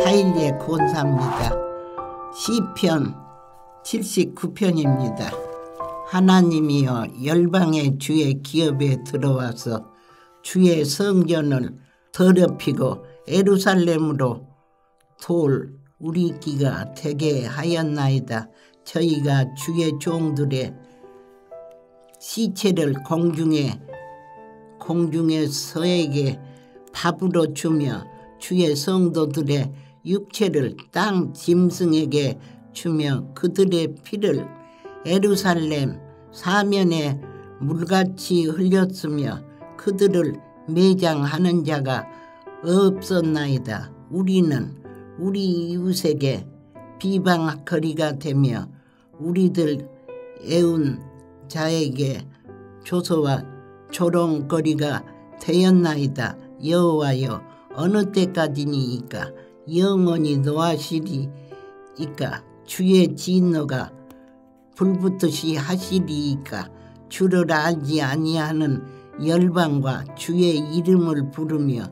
차일리의 권사입니다. 시편 79편입니다. 하나님이여 열방의 주의 기업에 들어와서 주의 성전을 더럽히고 예루살렘으로 돌 우리 끼가 되게 하였나이다. 저희가 주의 종들의 시체를 공중의 서에게 밥으로 주며 주의 성도들의 육체를 땅 짐승에게 주며 그들의 피를 예루살렘 사면에 물같이 흘렸으며 그들을 매장하는 자가 없었나이다. 우리는 우리 이웃에게 비방거리가 되며 우리들 애운 자에게 조소와 조롱거리가 되었나이다. 여호와여 어느 때까지니이까 영원히 노하시리이까 주의 진노가 불붙듯이 하시리이까 주를 알지 아니하는 열방과 주의 이름을 부르며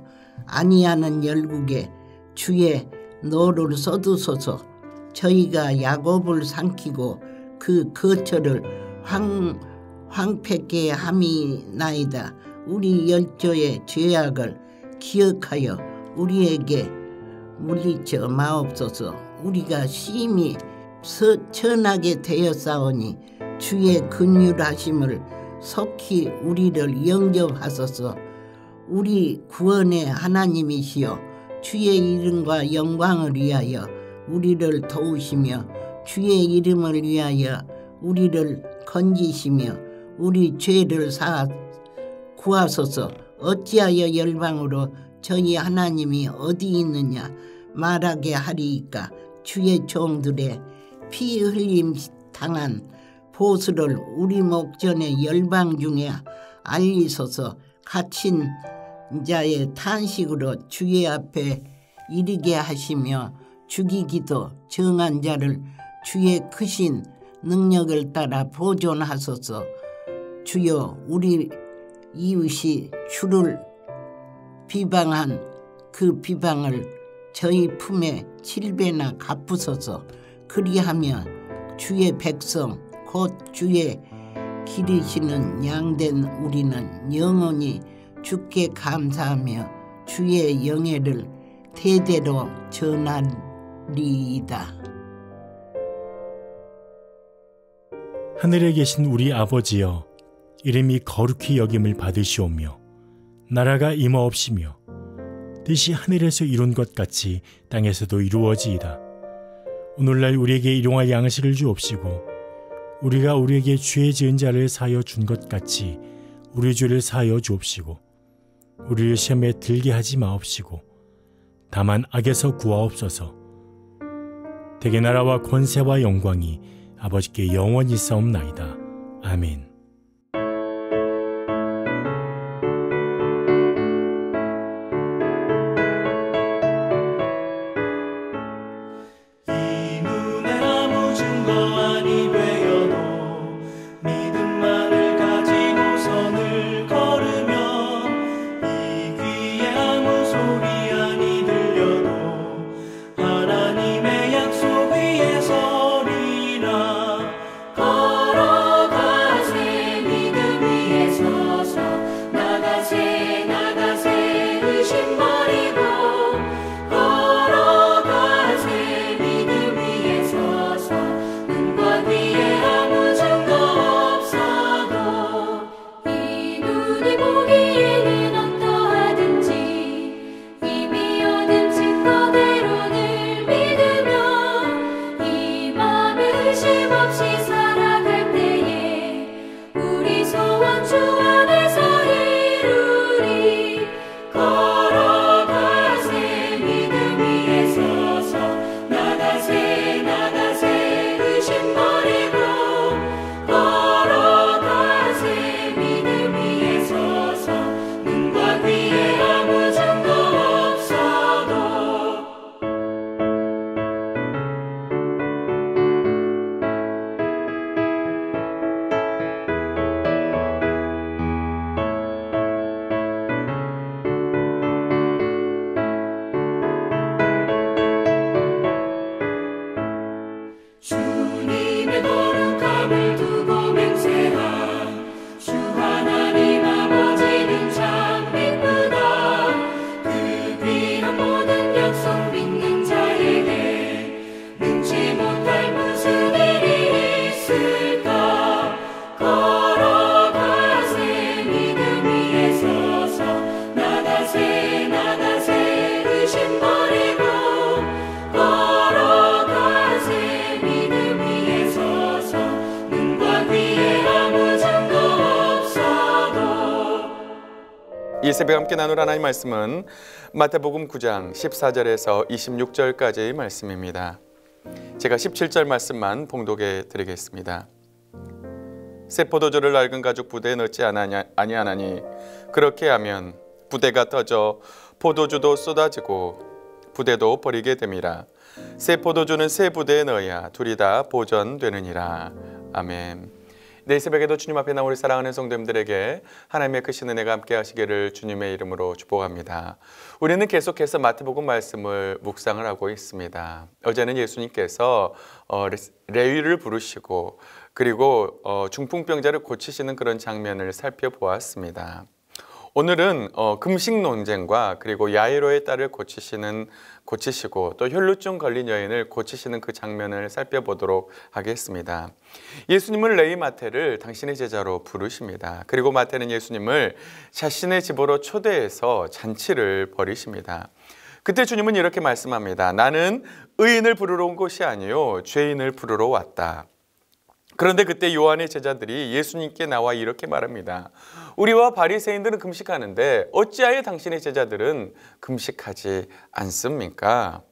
아니하는 열국에 주의 노를 쏟으소서. 저희가 야곱을 삼키고 그 거처를 황폐케 함이나이다. 우리 열조의 죄악을 기억하여 우리에게 물리쳐 마옵소서. 우리가 심히 천하게 되었사오니 주의 긍휼하심을 속히 우리를 영접하소서. 우리 구원의 하나님이시여 주의 이름과 영광을 위하여 우리를 도우시며 주의 이름을 위하여 우리를 건지시며 우리 죄를 구하소서. 어찌하여 열방으로 저희 하나님이 어디 있느냐 말하게 하리이까 주의 종들의 피 흘림 당한 보수를 우리 목전의 열방 중에 알리소서. 갇힌 자의 탄식으로 주의 앞에 이르게 하시며 죽이기도 정한 자를 주의 크신 능력을 따라 보존하소서. 주여 우리 이웃이 주를 비방한 그 비방을 저희 품에 7배나 갚으소서. 그리하면 주의 백성 곧 주의 기르시는 양된 우리는 영원히 주께 감사하며 주의 영예를 대대로 전하리이다. 하늘에 계신 우리 아버지여 이름이 거룩히 여김을 받으시오며 나라가 임하옵시며 뜻이 하늘에서 이룬 것 같이 땅에서도 이루어지이다. 오늘날 우리에게 일용할 양식을 주옵시고 우리가 우리에게 죄 지은 자를 사하여 준 것 같이 우리 죄를 사하여 주옵시고 우리를 시험에 들게 하지 마옵시고 다만 악에서 구하옵소서. 대개 나라와 권세와 영광이 아버지께 영원히 있사옵나이다. 아멘. 걸어가세 이 새벽 함께 나눌 하나님의 말씀은 마태복음 9장 14절에서 26절까지의 말씀입니다. 제가 17절 말씀만 봉독해 드리겠습니다. 새 포도주를 낡은 가죽 부대에 넣지 아니하나니 그렇게 하면 부대가 터져 포도주도 쏟아지고 부대도 버리게 됨이라. 새 포도주는 새 부대에 넣어야 둘이 다 보전되느니라. 아멘. 내 새벽에도 주님 앞에 나온 우리 사랑하는 성도님들에게 하나님의 크신 은혜가 함께 하시기를 주님의 이름으로 축복합니다. 우리는 계속해서 마태복음 말씀을 묵상을 하고 있습니다. 어제는 예수님께서 레위를 부르시고 그리고 중풍병자를 고치시는 그런 장면을 살펴보았습니다. 오늘은 금식 논쟁과 그리고 야이로의 딸을 고치시고 또 혈루증 걸린 여인을 고치시는 그 장면을 살펴보도록 하겠습니다. 예수님은 레위 마태를 당신의 제자로 부르십니다. 그리고 마태는 예수님을 자신의 집으로 초대해서 잔치를 벌이십니다. 그때 주님은 이렇게 말씀합니다. 나는 의인을 부르러 온 것이 아니요 죄인을 부르러 왔다. 그런데 그때 요한의 제자들이 예수님께 나와 이렇게 말합니다. 우리와 바리새인들은 금식하는데 어찌하여 당신의 제자들은 금식하지 않습니까?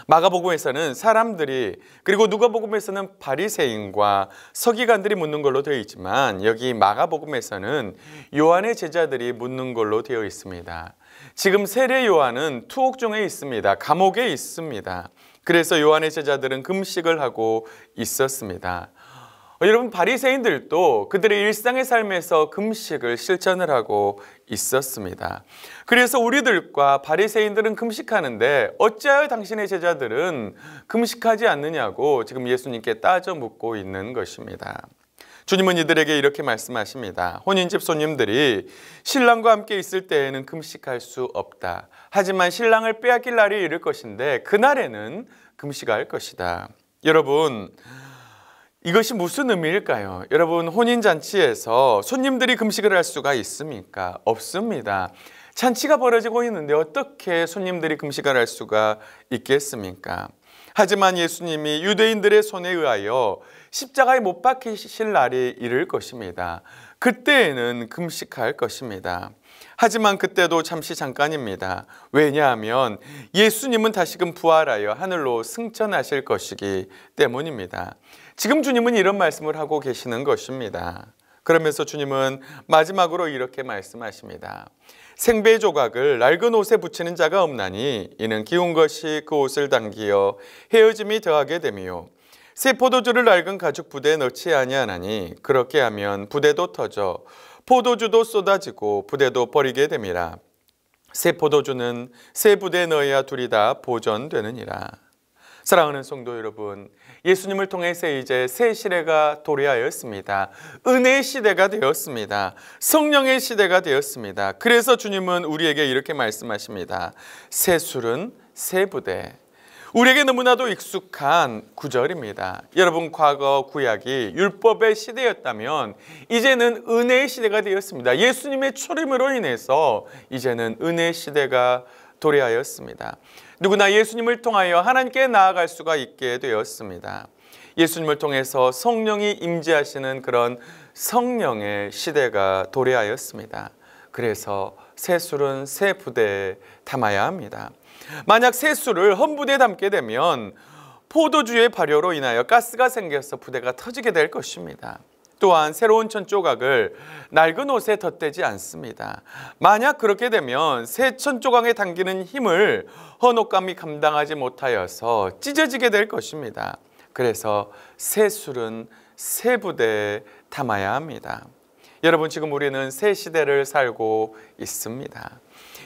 마가복음에서는 사람들이 그리고 누가복음에서는 바리새인과 서기관들이 묻는 걸로 되어 있지만 여기 마가복음에서는 요한의 제자들이 묻는 걸로 되어 있습니다. 지금 세례 요한은 투옥 중에 있습니다. 감옥에 있습니다. 그래서 요한의 제자들은 금식을 하고 있었습니다. 여러분, 바리새인들도 그들의 일상의 삶에서 금식을 실천을 하고 있었습니다. 그래서 우리들과 바리새인들은 금식하는데 어찌하여 당신의 제자들은 금식하지 않느냐고 지금 예수님께 따져 묻고 있는 것입니다. 주님은 이들에게 이렇게 말씀하십니다. 혼인집 손님들이 신랑과 함께 있을 때에는 금식할 수 없다. 하지만 신랑을 빼앗길 날이 이를 것인데 그날에는 금식할 것이다. 여러분, 이것이 무슨 의미일까요? 여러분, 혼인잔치에서 손님들이 금식을 할 수가 있습니까? 없습니다. 잔치가 벌어지고 있는데 어떻게 손님들이 금식을 할 수가 있겠습니까? 하지만 예수님이 유대인들의 손에 의하여 십자가에 못 박히실 날이 이를 것입니다. 그때에는 금식할 것입니다. 하지만 그때도 잠시 잠깐입니다. 왜냐하면 예수님은 다시금 부활하여 하늘로 승천하실 것이기 때문입니다. 지금 주님은 이런 말씀을 하고 계시는 것입니다. 그러면서 주님은 마지막으로 이렇게 말씀하십니다. 생배 조각을 낡은 옷에 붙이는 자가 없나니 이는 기운 것이 그 옷을 당기어 헤어짐이 더하게 되며 새 포도주를 낡은 가죽 부대에 넣지 아니하나니 그렇게 하면 부대도 터져 포도주도 쏟아지고 부대도 버리게 됨이라. 새 포도주는 새 부대에 넣어야 둘이 다 보전되느니라. 사랑하는 성도 여러분, 예수님을 통해서 이제 새 시대가 도래하였습니다. 은혜의 시대가 되었습니다. 성령의 시대가 되었습니다. 그래서 주님은 우리에게 이렇게 말씀하십니다. 새 술은 새 부대. 우리에게 너무나도 익숙한 구절입니다. 여러분, 과거 구약이 율법의 시대였다면 이제는 은혜의 시대가 되었습니다. 예수님의 출임으로 인해서 이제는 은혜의 시대가 도래하였습니다. 누구나 예수님을 통하여 하나님께 나아갈 수가 있게 되었습니다. 예수님을 통해서 성령이 임재하시는 그런 성령의 시대가 도래하였습니다. 그래서 새 술은 새 부대에 담아야 합니다. 만약 새 술을 헌 부대에 담게 되면 포도주의 발효로 인하여 가스가 생겨서 부대가 터지게 될 것입니다. 또한 새로운 천 조각을 낡은 옷에 덧대지 않습니다. 만약 그렇게 되면 새 천 조각에 당기는 힘을 헌 옷감이 감당하지 못하여서 찢어지게 될 것입니다. 그래서 새 술은 새 부대에 담아야 합니다. 여러분, 지금 우리는 새 시대를 살고 있습니다.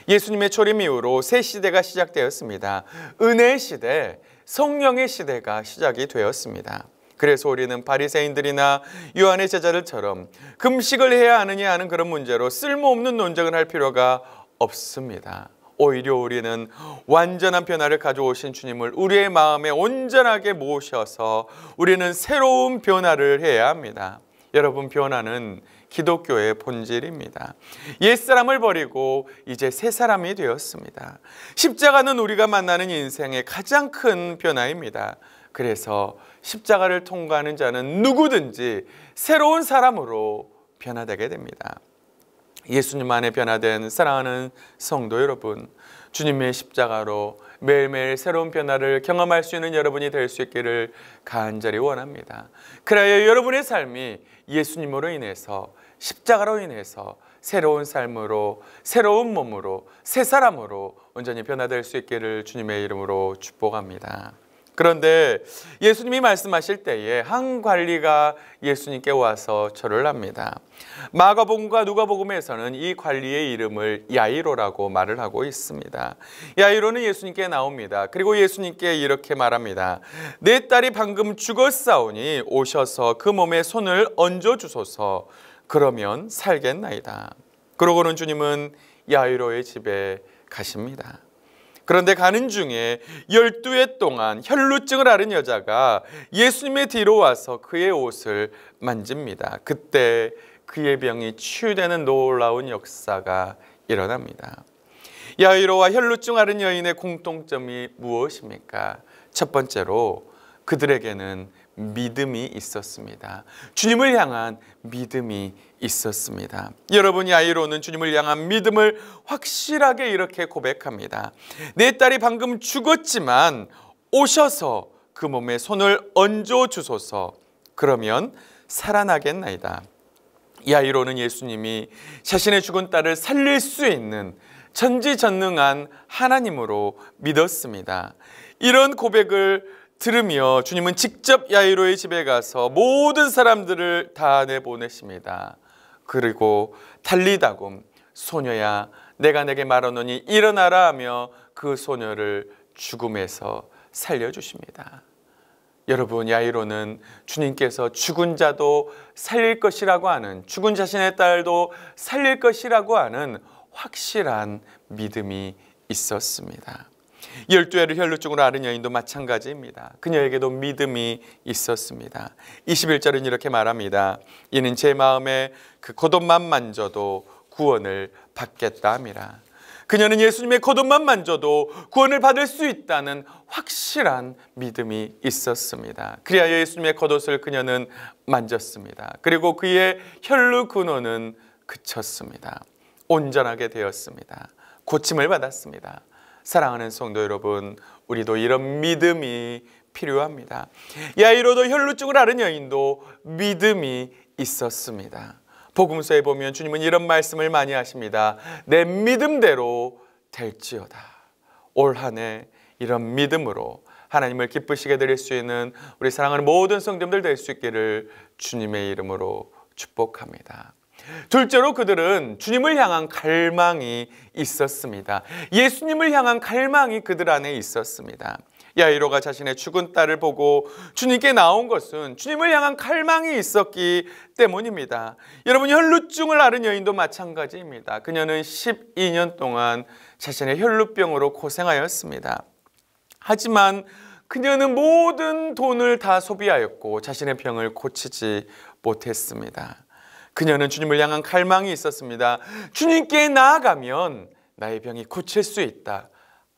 예수님의 초림 이후로 새 시대가 시작되었습니다. 은혜의 시대, 성령의 시대가 시작이 되었습니다. 그래서 우리는 바리새인들이나 요한의 제자들처럼 금식을 해야 하느냐 하는 그런 문제로 쓸모없는 논쟁을 할 필요가 없습니다. 오히려 우리는 완전한 변화를 가져오신 주님을 우리의 마음에 온전하게 모셔서 우리는 새로운 변화를 해야 합니다. 여러분, 변화는 기독교의 본질입니다. 옛사람을 버리고 이제 새 사람이 되었습니다. 십자가는 우리가 만나는 인생의 가장 큰 변화입니다. 그래서 십자가를 통과하는 자는 누구든지 새로운 사람으로 변화되게 됩니다. 예수님 안에 변화된 사랑하는 성도 여러분, 주님의 십자가로 매일매일 새로운 변화를 경험할 수 있는 여러분이 될 수 있기를 간절히 원합니다. 그래야 여러분의 삶이 예수님으로 인해서, 십자가로 인해서 새로운 삶으로, 새로운 몸으로, 새 사람으로 온전히 변화될 수 있기를 주님의 이름으로 축복합니다. 그런데 예수님이 말씀하실 때에 한 관리가 예수님께 와서 절을 합니다. 마가복음과 누가복음에서는 이 관리의 이름을 야이로라고 말을 하고 있습니다. 야이로는 예수님께 나옵니다. 그리고 예수님께 이렇게 말합니다. 내 딸이 방금 죽었사오니 오셔서 그 몸에 손을 얹어 주소서. 그러면 살겠나이다. 그러고는 주님은 야이로의 집에 가십니다. 그런데 가는 중에 12해 동안 혈루증을 앓은 여자가 예수님의 뒤로 와서 그의 옷을 만집니다. 그때 그의 병이 치유되는 놀라운 역사가 일어납니다. 야이로와 혈루증 앓은 여인의 공통점이 무엇입니까? 첫 번째로 그들에게는 믿음이 있었습니다. 주님을 향한 믿음이 있었습니다. 여러분, 야이로는 주님을 향한 믿음을 확실하게 이렇게 고백합니다. 내 딸이 방금 죽었지만 오셔서 그 몸에 손을 얹어 주소서. 그러면 살아나겠나이다. 야이로는 예수님이 자신의 죽은 딸을 살릴 수 있는 전지전능한 하나님으로 믿었습니다. 이런 고백을 들으며 주님은 직접 야이로의 집에 가서 모든 사람들을 다 내보내십니다. 그리고 달리다굼, 소녀야 내가 내게 말하노니 일어나라 하며 그 소녀를 죽음에서 살려주십니다. 여러분, 야이로는 주님께서 죽은 자도 살릴 것이라고 하는, 죽은 자신의 딸도 살릴 것이라고 하는 확실한 믿음이 있었습니다. 12해를 혈루증으로 앓은 여인도 마찬가지입니다. 그녀에게도 믿음이 있었습니다. 21절은 이렇게 말합니다. 이는 제 마음에 그 겉옷만 만져도 구원을 받겠다 함이라. 그녀는 예수님의 겉옷만 만져도 구원을 받을 수 있다는 확실한 믿음이 있었습니다. 그리하여 예수님의 겉옷을 그녀는 만졌습니다. 그리고 그의 혈루 근원은 그쳤습니다. 온전하게 되었습니다. 고침을 받았습니다. 사랑하는 성도 여러분, 우리도 이런 믿음이 필요합니다. 야이로도 혈루증을 앓은 여인도 믿음이 있었습니다. 복음서에 보면 주님은 이런 말씀을 많이 하십니다. 내 믿음대로 될지어다. 올 한 해 이런 믿음으로 하나님을 기쁘시게 드릴 수 있는 우리 사랑하는 모든 성도들 될 수 있기를 주님의 이름으로 축복합니다. 둘째로 그들은 주님을 향한 갈망이 있었습니다. 예수님을 향한 갈망이 그들 안에 있었습니다. 야이로가 자신의 죽은 딸을 보고 주님께 나온 것은 주님을 향한 갈망이 있었기 때문입니다. 여러분, 혈루증을 앓은 여인도 마찬가지입니다. 그녀는 12년 동안 자신의 혈루병으로 고생하였습니다. 하지만 그녀는 모든 돈을 다 소비하였고 자신의 병을 고치지 못했습니다. 그녀는 주님을 향한 갈망이 있었습니다. 주님께 나아가면 나의 병이 고칠 수 있다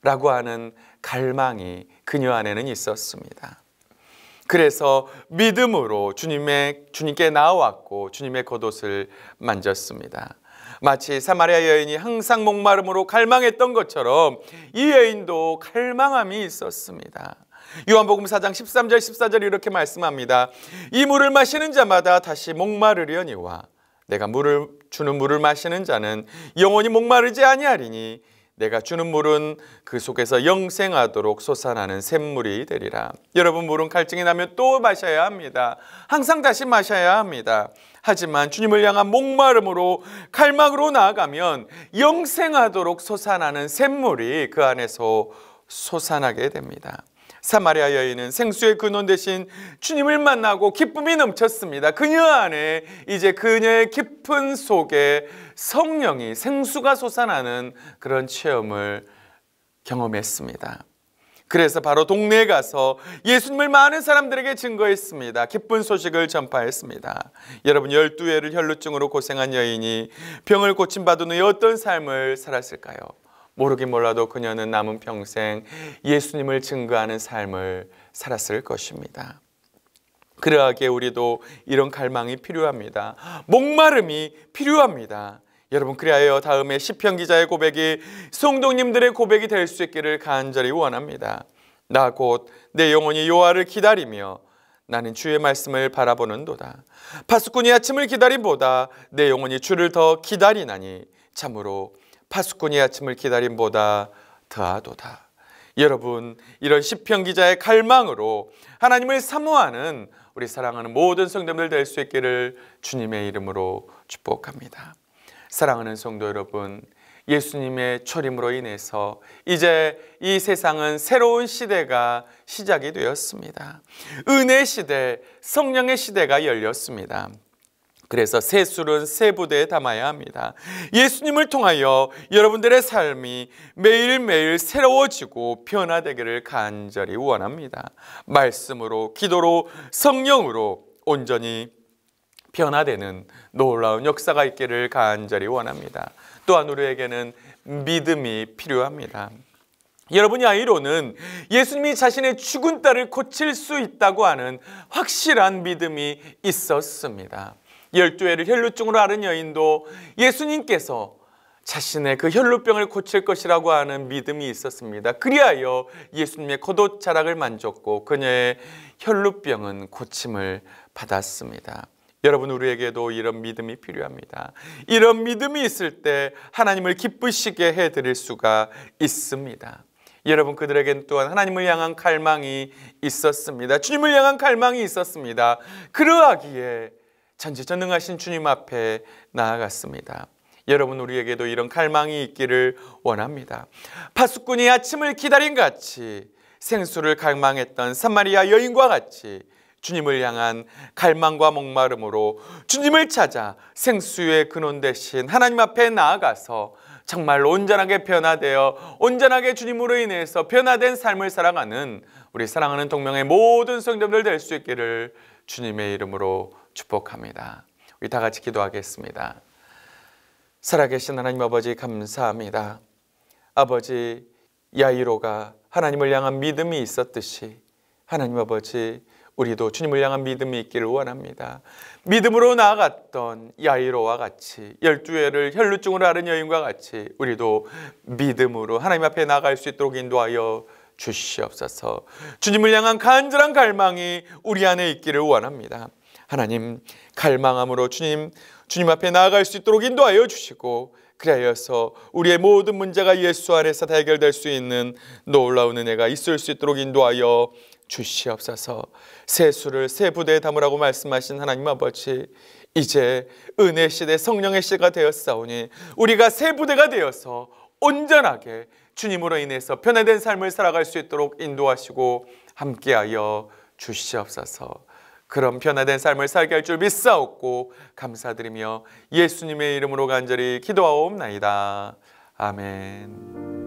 라고 하는 갈망이 그녀 안에는 있었습니다. 그래서 믿음으로 주님께 나아왔고 주님의 겉옷을 만졌습니다. 마치 사마리아 여인이 항상 목마름으로 갈망했던 것처럼 이 여인도 갈망함이 있었습니다. 요한복음 4장 13절 14절 이렇게 말씀합니다. 이 물을 마시는 자마다 다시 목마르려니와 내가 주는 물을 마시는 자는 영원히 목마르지 아니하리니 내가 주는 물은 그 속에서 영생하도록 솟아나는 샘물이 되리라. 여러분, 물은 갈증이 나면 또 마셔야 합니다. 항상 다시 마셔야 합니다. 하지만 주님을 향한 목마름으로 갈망으로 나아가면 영생하도록 솟아나는 샘물이 그 안에서 솟아나게 됩니다. 사마리아 여인은 생수의 근원 대신 주님을 만나고 기쁨이 넘쳤습니다. 그녀 안에 이제 그녀의 깊은 속에 성령이, 생수가 솟아나는 그런 체험을 경험했습니다. 그래서 바로 동네에 가서 예수님을 많은 사람들에게 증거했습니다. 기쁜 소식을 전파했습니다. 여러분, 12해를 혈루증으로 고생한 여인이 병을 고침받은 후에 어떤 삶을 살았을까요? 모르긴 몰라도 그녀는 남은 평생 예수님을 증거하는 삶을 살았을 것입니다. 그러하기에 우리도 이런 갈망이 필요합니다. 목마름이 필요합니다. 여러분, 그리하여 다음에 시편 기자의 고백이 성도님들의 고백이 될 수 있기를 간절히 원합니다. 나 곧 내 영혼이 여호와를 기다리며 나는 주의 말씀을 바라보는도다. 파수꾼이 아침을 기다림보다 내 영혼이 주를 더 기다리나니 참으로 파수꾼이 아침을 기다림보다 더하도다. 여러분, 이런 시편 기자의 갈망으로 하나님을 사모하는 우리 사랑하는 모든 성도들 될 수 있기를 주님의 이름으로 축복합니다. 사랑하는 성도 여러분, 예수님의 초림으로 인해서 이제 이 세상은 새로운 시대가 시작이 되었습니다. 은혜 시대, 성령의 시대가 열렸습니다. 그래서 새 술은 새 부대에 담아야 합니다. 예수님을 통하여 여러분들의 삶이 매일매일 새로워지고 변화되기를 간절히 원합니다. 말씀으로, 기도로, 성령으로 온전히 변화되는 놀라운 역사가 있기를 간절히 원합니다. 또한 우리에게는 믿음이 필요합니다. 여러분, 야이로는 예수님이 자신의 죽은 딸을 고칠 수 있다고 하는 확실한 믿음이 있었습니다. 12회를 혈루증으로 앓은 여인도 예수님께서 자신의 그 혈루병을 고칠 것이라고 하는 믿음이 있었습니다. 그리하여 예수님의 겉옷자락을 만졌고 그녀의 혈루병은 고침을 받았습니다. 여러분, 우리에게도 이런 믿음이 필요합니다. 이런 믿음이 있을 때 하나님을 기쁘시게 해드릴 수가 있습니다. 여러분, 그들에겐 또한 하나님을 향한 갈망이 있었습니다. 주님을 향한 갈망이 있었습니다. 그러하기에 전지전능하신 주님 앞에 나아갔습니다. 여러분, 우리에게도 이런 갈망이 있기를 원합니다. 파수꾼이 아침을 기다린 같이 생수를 갈망했던 사마리아 여인과 같이 주님을 향한 갈망과 목마름으로 주님을 찾아 생수의 근원 되신 하나님 앞에 나아가서 정말 온전하게 변화되어 온전하게 주님으로 인해서 변화된 삶을 살아가는 우리 사랑하는 동명의 모든 성도들 될 수 있기를 주님의 이름으로 축복합니다. 우리 다 같이 기도하겠습니다. 살아계신 하나님 아버지, 감사합니다. 아버지, 야이로가 하나님을 향한 믿음이 있었듯이 하나님 아버지, 우리도 주님을 향한 믿음이 있기를 원합니다. 믿음으로 나아갔던 야이로와 같이 12회를 혈루증으로 앓은 여인과 같이 우리도 믿음으로 하나님 앞에 나아갈 수 있도록 인도하여 주시옵소서. 주님을 향한 간절한 갈망이 우리 안에 있기를 원합니다. 하나님, 갈망함으로 주님 앞에 나아갈 수 있도록 인도하여 주시고 그리하여서 우리의 모든 문제가 예수 안에서 다 해결될 수 있는 놀라운 은혜가 있을 수 있도록 인도하여 주시옵소서. 새 술을 새 부대에 담으라고 말씀하신 하나님 아버지, 이제 은혜 시대, 성령의 시대가 되었사오니 우리가 새 부대가 되어서 온전하게 주님으로 인해서 변화된 삶을 살아갈 수 있도록 인도하시고 함께하여 주시옵소서. 그런 변화된 삶을 살게 할 줄 믿사옵고 감사드리며 예수님의 이름으로 간절히 기도하옵나이다. 아멘.